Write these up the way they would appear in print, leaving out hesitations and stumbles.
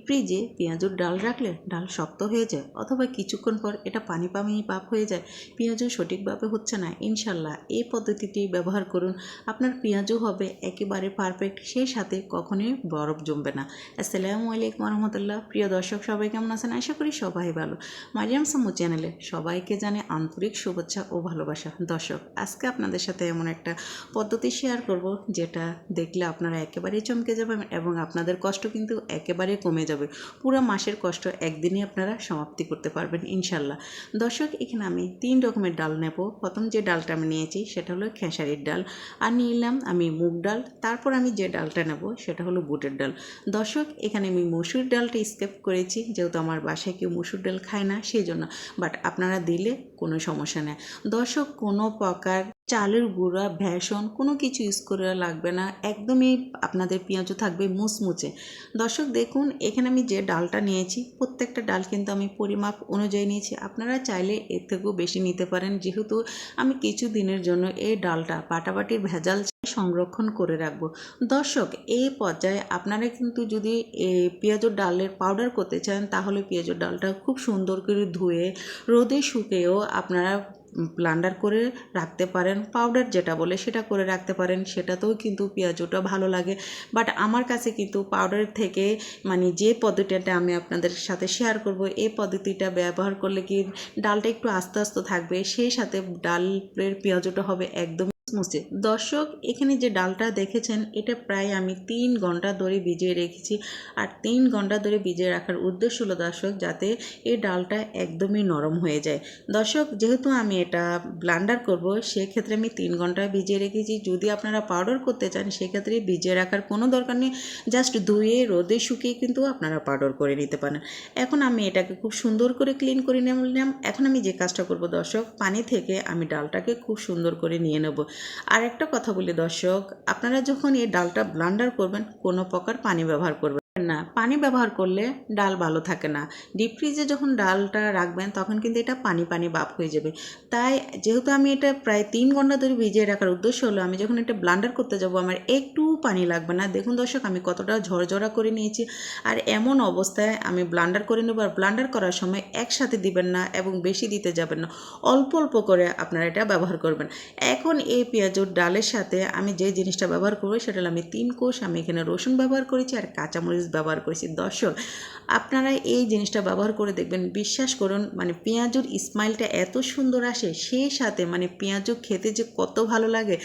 ফ্রিজে পেঁয়াজুর ডাল রাখলে ডাল শক্ত হয়ে যায় অথবা কিছুক্ষণ পর এটা পানি পানি ভাব হয়ে যায়, পেঁয়াজও সঠিকভাবে হচ্ছে না। ইনশাল্লাহ এই পদ্ধতিটি ব্যবহার করুন, আপনার পেঁয়াজও হবে একেবারে পারফেক্ট, সেই সাথে কখনোই বরফ জমবে না। আসসালামু আলাইকুম রহমতুল্লাহ। প্রিয় দর্শক সবাই কেমন আছেন? আশা করি সবাই ভালো। মারিয়াম সাম্মু চ্যানেলে সবাইকে জানে আন্তরিক শুভেচ্ছা ও ভালোবাসা। দর্শক, আজকে আপনাদের সাথে এমন একটা পদ্ধতি শেয়ার করব যেটা দেখলে আপনারা একেবারেই চমকে যাবেন এবং আপনাদের কষ্ট কিন্তু একেবারে কমে যাবে। পুরো মাসের কষ্ট একদিনই আপনারা সমাপ্তি করতে পারবেন ইনশাল্লাহ। দর্শক, এখানে আমি 3 রকমের ডাল নেব। প্রথম যে ডালটা আমি নিয়েছি সেটা হলো খেসারির ডাল, আর নিলাম আমি মুগ ডাল। তারপর আমি যে ডালটা নেব সেটা হলো বুটের ডাল। দর্শক, এখানে আমি মসুর ডালটা স্কিপ করেছি, যেহেতু আমার বাসায় কেউ মসুর ডাল খায় না সেই জন্য, বাট আপনারা দিলে কোনো সমস্যা নেই। দর্শক, কোনো প্রকার চালের গুঁড়া বেসন কোনো কিছু ইউজ করে লাগবে না, একদমই আপনাদের পেঁয়াজও থাকবে মুচমুচে। দর্শক দেখুন, এখানে আমি যে ডালটা নিয়েছি প্রত্যেকটা ডাল কিন্তু আমি পরিমাপ অনুযায়ী নিয়েছি, আপনারা চাইলে এর থেকেও বেশি নিতে পারেন, যেহেতু আমি কিছু দিনের জন্য এই ডালটা পাটাপাটির ভেজাল সংরক্ষণ করে রাখবো। দর্শক, এই পর্যায়ে আপনারা কিন্তু যদি পেঁয়াজের ডালের পাউডার করতে চান তাহলে পেঁয়াজের ডালটা খুব সুন্দর করে ধুয়ে রোদে শুকিয়েও আপনারা ব্লান্ডার করে রাখতে পারেন, পাউডার যেটা বলে সেটা করে রাখতে পারেন, সেটাতেও কিন্তু পেঁয়াজটা ভালো লাগে। বাট আমার কাছে কিন্তু পাউডারের থেকে মানে যে পদ্ধতিটা আমি আপনাদের সাথে শেয়ার করব, এই পদ্ধতিটা ব্যবহার করলে কি ডালটা একটু আস্তে আস্তে থাকবে, সেই সাথে ডালের পেঁয়াজটা হবে একদম মুছে। দর্শক, এখানে যে ডালটা দেখেছেন এটা প্রায় আমি 3 ঘন্টা ধরে ভিজিয়ে রেখেছি, আর 3 ঘন্টা ধরে ভিজিয়ে রাখার উদ্দেশ্য হলো দর্শক যাতে এই ডালটা একদমই নরম হয়ে যায়। দর্শক, যেহেতু আমি এটা ব্লান্ডার করব সেক্ষেত্রে আমি 3 ঘন্টা ভিজিয়ে রেখেছি। যদি আপনারা পাউডার করতে চান সেক্ষেত্রে ভিজিয়ে রাখার কোনো দরকার নেই, জাস্ট ধুয়ে রোদে শুকিয়ে কিন্তু আপনারা পাউডার করে নিতে পারেন। এখন আমি এটাকে খুব সুন্দর করে ক্লিন করে নিলাম। এখন আমি যে কাজটা করব দর্শক, পানি থেকে আমি ডালটাকে খুব সুন্দর করে নিয়ে নেব। আর একটা কথা বলি দর্শক, আপনারা যখন এই ডালটা ব্লান্ডার করবেন কোনো প্রকার পানি ব্যবহার করবেন না, পানি ব্যবহার করলে ডাল ভালো থাকে না। ডিপ ফ্রিজে যখন ডালটা রাখবেন তখন কিন্তু এটা পানি পানি ভাব হয়ে যাবে। তাই যেহেতু আমি এটা প্রায় 3 ঘন্টা ধরে ভিজিয়ে রাখার উদ্দেশ্য হলো আমি যখন এটা ব্লান্ডার করতে যাব আমার একটু পানি লাগবে না। দেখুন দর্শক, আমি কতটা ঝরঝরা করে নিয়েছি, আর এমন অবস্থায় আমি ব্লান্ডার করে নেব। আর ব্লান্ডার করার সময় একসাথে দিবেন না এবং বেশি দিতে যাবেন না, অল্প অল্প করে আপনারা এটা ব্যবহার করবেন। এখন এই পেঁয়াজুর ডালের সাথে আমি যে জিনিসটা ব্যবহার করবো সেটা হলো আমি 3 কোষ আমি এখানে রসুন ব্যবহার করেছি আর কাঁচামরিচ ব্যবহার করেছি। দর্শক, আপনারা এই জিনিসটা ব্যবহার করে দেখবেন, বিশ্বাস করুন মানে পেঁয়াজুর স্মাইলটা এত সুন্দর আসে, সেই সাথে মানে পেঁয়াজু খেতে যে কত ভালো লাগে।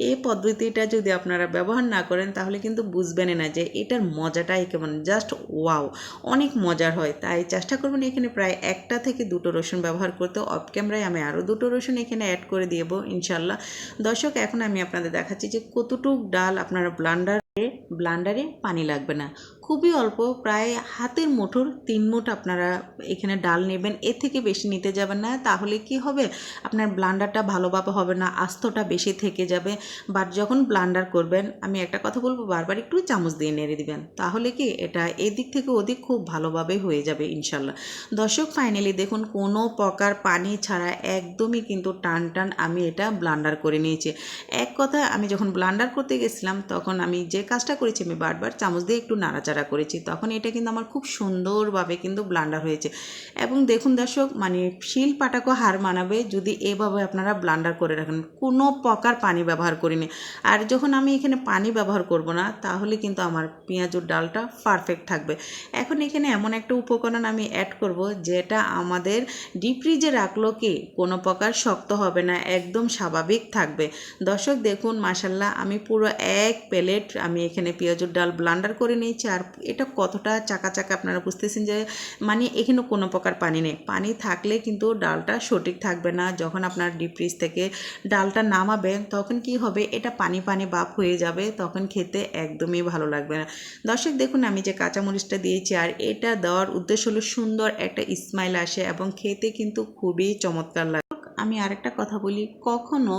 এই পদ্ধতিটা যদি আপনারা ব্যবহার না করেন তাহলে কিন্তু বুঝবেন না যে এটার মজাটাই কেমন, জাস্ট ওয়াও, অনেক মজার হয়। তাই চেষ্টা করবেন এখানে প্রায় 1 থেকে 2 রসুন ব্যবহার করতে। অফ ক্যামেরায় আমি আরও 2 রসুন এখানে অ্যাড করে দিব ইনশাল্লাহ। দর্শক, এখন আমি আপনাদের দেখাচ্ছি যে কতটুক ডাল আপনারা ব্লান্ডারে পানি লাগবে না, খুবই অল্প, প্রায় হাতের মুঠোর 3 মুঠ আপনারা এখানে ডাল নেবেন, এর থেকে বেশি নিতে যাবেন না। তাহলে কি হবে, আপনার ব্লান্ডারটা ভালোভাবে হবে না, আস্তটা বেশি থেকে যাবে। বাট যখন ব্লান্ডার করবেন আমি একটা কথা বলবো, বারবার একটু চামচ দিয়ে নেড়ে দিবেন, তাহলে কি এটা এদিক থেকে ওদিক খুব ভালোভাবে হয়ে যাবে ইনশাল্লাহ। দর্শক, ফাইনালি দেখুন কোনো প্রকার পানি ছাড়া একদমই কিন্তু টান টান আমি এটা ব্লান্ডার করে নিয়েছি। এক কথা, আমি যখন ব্লান্ডার করতে গেছিলাম তখন আমি যে কাজটা করেছি আমি বারবার চামচ দিয়ে একটু নাড়াচাড়া করেছি, তখন এটা কিন্তু আমার খুব সুন্দরভাবে কিন্তু ব্লান্ডার হয়েছে। এবং দেখুন দর্শক, মানে শিল পাটাকে হার মানাবে যদি এভাবে আপনারা ব্লান্ডার করে রাখেন, কোনো প্রকার পানি ব্যবহার করিনি। আর যখন আমি এখানে পানি ব্যবহার করব না তাহলে কিন্তু আমার পেঁয়াজুর ডালটা পারফেক্ট থাকবে। এখন এখানে এমন একটা উপকরণ আমি অ্যাড করব যেটা আমাদের ডিপ ফ্রিজে রাখলো কি কোনো প্রকার শক্ত হবে না, একদম স্বাভাবিক থাকবে। দর্শক দেখুন, মাশাল্লাহ আমি পুরো 1 প্লেট আমি এখানে পেঁয়াজুর ডাল ব্লান্ডার করে নিয়েছি। আর এটা কতটা চাকা চাকা আপনারা বুঝতেছেন যে মানে এখানে কোনো প্রকার পানি নেই, পানি থাকলে কিন্তু ডালটা সঠিক থাকবে না। যখন আপনার ডিপ ফ্রিজ থেকে ডালটা নামাবেন তখন কি হবে, এটা পানি পানি ভাব হয়ে যাবে, তখন খেতে একদমই ভালো লাগবে না। দর্শক দেখুন, আমি যে কাঁচামরিচটা দিয়েছি আর এটা দেওয়ার উদ্দেশ্য হলো সুন্দর একটা স্মাইল আসে এবং খেতে কিন্তু খুবই চমৎকার লাগে। আমি আরেকটা কথা বলি, কখনো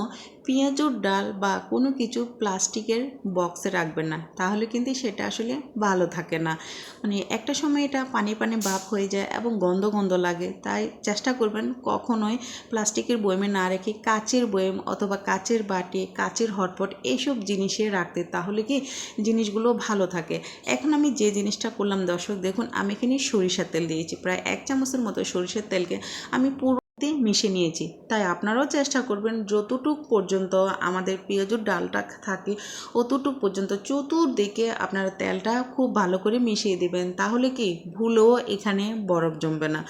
পেঁয়াজুর ডাল বা কোনো কিছু প্লাস্টিকের বক্সে রাখবেন না, তাহলে কিন্তু সেটা আসলে ভালো থাকে না। মানে একটা সময় এটা পানি পানি ভাব হয়ে যায় এবং গন্ধ গন্ধ লাগে। তাই চেষ্টা করবেন কখনোই প্লাস্টিকের বয়মে না রেখে কাচের বয়ম অথবা কাচের বাটি, কাচের হটপট এইসব জিনিসে রাখতে, তাহলে কি জিনিসগুলো ভালো থাকে। এখন আমি যে জিনিসটা করলাম দর্শক দেখুন, আমি এখানে সরিষার তেল দিয়েছি, প্রায় 1 চামচের মতো সরিষার তেলকে আমি পুরো মিশিয়ে নিয়েছি। তাই আপনারাও চেষ্টা করবেন যতটুক পর্যন্ত আমাদের পেঁয়াজুর ডালটা থাকে অতটুক পর্যন্ত চতুর্দিকে আপনারা তেলটা খুব ভালো করে মিশিয়ে দেবেন, তাহলে কি ভুলেও এখানে বরফ জমবে না,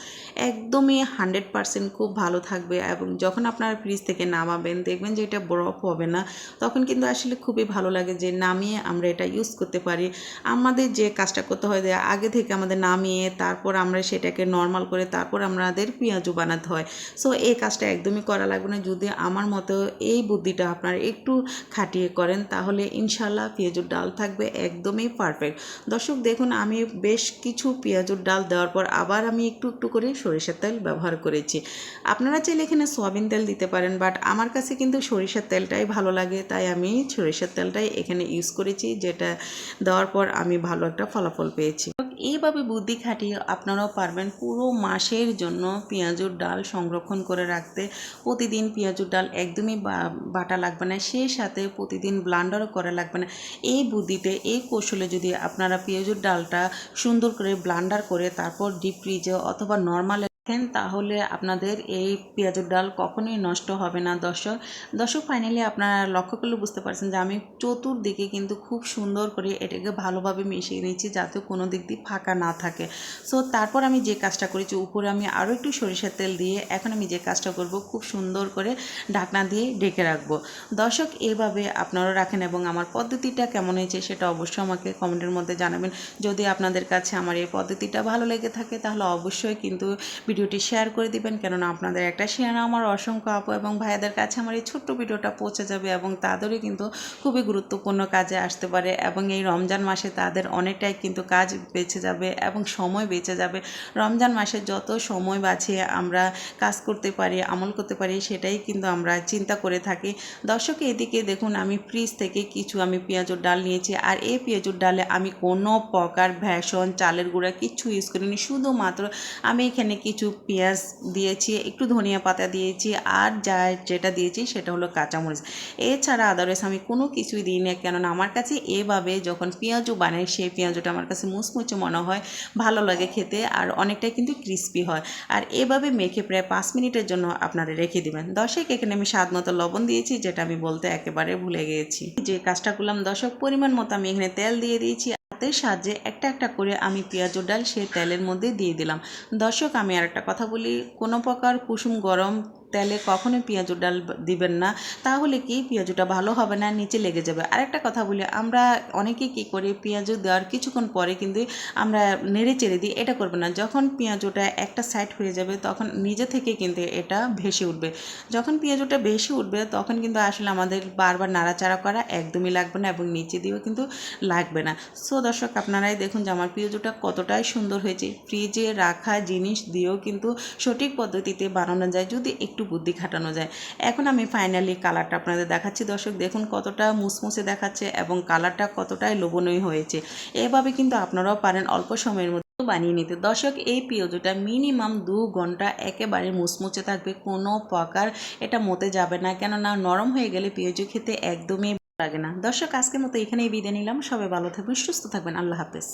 একদমই 100% খুব ভালো থাকবে। এবং যখন আপনারা ফ্রিজ থেকে নামাবেন দেখবেন যে এটা বরফ হবে না, তখন কিন্তু আসলে খুবই ভালো লাগে যে নামিয়ে আমরা এটা ইউজ করতে পারি। আমাদের যে কাজটা করতে হয় যে আগে থেকে আমাদের নামিয়ে তারপর আমরা সেটাকে নর্মাল করে তারপর আমাদের পেঁয়াজু বানাতে হয়। সো এই কাজটা একদমই করা লাগবে না। যদি আমার মতো এই বুদ্ধিটা আপনারা একটু খাটিয়ে করেন, তাহলে ইনশাল্লাহ পেঁয়াজুর ডাল থাকবে একদমই পারফেক্ট। দর্শক দেখুন, আমি বেশ কিছু পেঁয়াজুর ডাল দেওয়ার পর আবার আমি একটু একটু করে সরিষার তেল ব্যবহার করেছি। আপনারা চাইলে এখানে সয়াবিন তেল দিতে পারেন, বাট আমার কাছে কিন্তু সরিষার তেলটাই ভালো লাগে, তাই আমি সরিষার তেলটাই এখানে ইউজ করেছি, যেটা দেওয়ার পর আমি ভালো একটা ফলাফল পেয়েছি। এইভাবে বুদ্ধি খাটিয়ে আপনারাও পারবেন পুরো মাসের জন্য পেঁয়াজুর ডাল সংরক্ষণ করে রাখতে। প্রতিদিন পেঁয়াজুর ডাল একদমই বাটা লাগবে না, সেই সাথে প্রতিদিন ব্লান্ডারও করা লাগবে না। এই বুদ্ধিতে, এই কৌশলে যদি আপনারা পেঁয়াজুর ডালটা সুন্দর করে ব্লান্ডার করে তারপর ডিপ ফ্রিজে অথবা নর্মাল তাহলে আপনাদের এই পেঁয়াজুর ডাল কখনোই নষ্ট হবে না। দর্শক ফাইনালি আপনারা লক্ষ্য করলে বুঝতে পারছেন যে আমি চতুর্দিকে কিন্তু খুব সুন্দর করে এটাকে ভালোভাবে মিশিয়ে নিয়েছি যাতে কোনো দিক দিয়ে ফাঁকা না থাকে। সো তারপর আমি যে কাজটা করেছি, উপরে আমি আরও একটু সরিষার তেল দিয়ে এখন আমি যে কাজটা করব, খুব সুন্দর করে ঢাকনা দিয়ে ঢেকে রাখবো। দর্শক এভাবে আপনারা রাখেন এবং আমার পদ্ধতিটা কেমন হয়েছে সেটা অবশ্যই আমাকে কমেন্টের মধ্যে জানাবেন। যদি আপনাদের কাছে আমার এই পদ্ধতিটা ভালো লেগে থাকে তাহলে অবশ্যই কিন্তু ভিডিওটি শেয়ার করে দিবেন, কেননা আপনাদের একটা শেয়ার আমার অসংখ্য আপু এবং ভাইয়াদের কাছে আমার এই ছোট্ট ভিডিওটা পৌঁছে যাবে এবং তাদেরও কিন্তু খুবই গুরুত্বপূর্ণ কাজে আসতে পারে এবং এই রমজান মাসে তাদের অনেকটাই কিন্তু কাজ বেঁচে যাবে এবং সময় বেঁচে যাবে। রমজান মাসে যত সময় বাঁচিয়ে আমরা কাজ করতে পারি, আমল করতে পারি, সেটাই কিন্তু আমরা চিন্তা করে থাকি। দর্শক এদিকে দেখুন, আমি ফ্রিজ থেকে কিছু আমি পেঁয়াজুর ডাল নিয়েছি, আর এই পেঁয়াজুর ডালে আমি কোনো প্রকার ভেষন, চালের গুঁড়া কিচ্ছু ইউজ করিনি, শুধুমাত্র আমি এখানে কিছু পেঁয়াজ দিয়েছি, একটু ধনিয়া পাতা দিয়েছি, আর যেটা দিয়েছি সেটা হলো কাঁচামরিচ। এছাড়া আদারওয়াইজ আমি কোনো কিছুই দিই না, কেননা আমার কাছে এভাবে যখন পেঁয়াজু বানাই সেই পেঁয়াজুটা আমার কাছে মুচমুচে মনে হয়, ভালো লাগে খেতে, আর অনেকটাই কিন্তু ক্রিস্পি হয়। আর এভাবে মেখে প্রায় 5 মিনিটের জন্য আপনারা রেখে দিবেন। দর্শক এখানে আমি স্বাদ মতো লবণ দিয়েছি, যেটা আমি বলতে একেবারে ভুলে গিয়েছি। যে কাজটা করলাম দর্শক, পরিমাণ মতো আমি এখানে তেল দিয়ে দিয়েছি, হাতের সাহায্যে একটা একটা করে আমি পেঁয়াজুর ডাল সেই তেলের মধ্যে দিয়ে দিলাম। দর্শক আমি আর একটা কথা বলি, কোনো প্রকার কুসুম গরম তেলে কখনোই পেঁয়াজুর ডাল দিবেন না, তাহলে কি পেঁয়াজুটা ভালো হবে না, নিচে লেগে যাবে। আরেকটা কথা বলি, আমরা অনেকে কি করি পেঁয়াজু দেওয়ার কিছুক্ষণ পরে কিন্তু আমরা নেড়ে চেড়ে দিই, এটা করবে না। যখন পেঁয়াজুটা একটা সাইড হয়ে যাবে তখন নিজে থেকে কিন্তু এটা ভেসে উঠবে। যখন পেঁয়াজুটা ভেসে উঠবে তখন কিন্তু আসলে আমাদের বারবার নাড়াচাড়া করা একদমই লাগবে না এবং নিচে দিয়েও কিন্তু লাগবে না। সো দর্শক আপনারাই দেখুন যে আমার পেঁয়াজুটা কতটাই সুন্দর হয়েছে। ফ্রিজে রাখা জিনিস দিয়েও কিন্তু সঠিক পদ্ধতিতে বানানো যায় যদি একটু বুদ্ধি খাটানো যায়। এখন আমি ফাইনালি কালারটা আপনাদের দেখাচ্ছি। দর্শক দেখুন কতটা মুসমুসে দেখাচ্ছে এবং কালারটা কতটাই লোভনীয় হয়েছে। এভাবে কিন্তু আপনারাও পারেন অল্প সময়ের মধ্যে বানিয়ে নিতে। দর্শক এই পেঁয়াজুটা মিনিমাম 2 ঘন্টা একেবারে মুচমুচে থাকবে, কোনো প্রকার এটা মতে যাবে না, কেননা নরম হয়ে গেলে পেঁয়াজু খেতে একদমই লাগে না। দর্শক আজকের মতো এখানেই বিদায় নিলাম। সবাই ভালো থাকবেন, সুস্থ থাকবেন। আল্লাহ হাফেজ।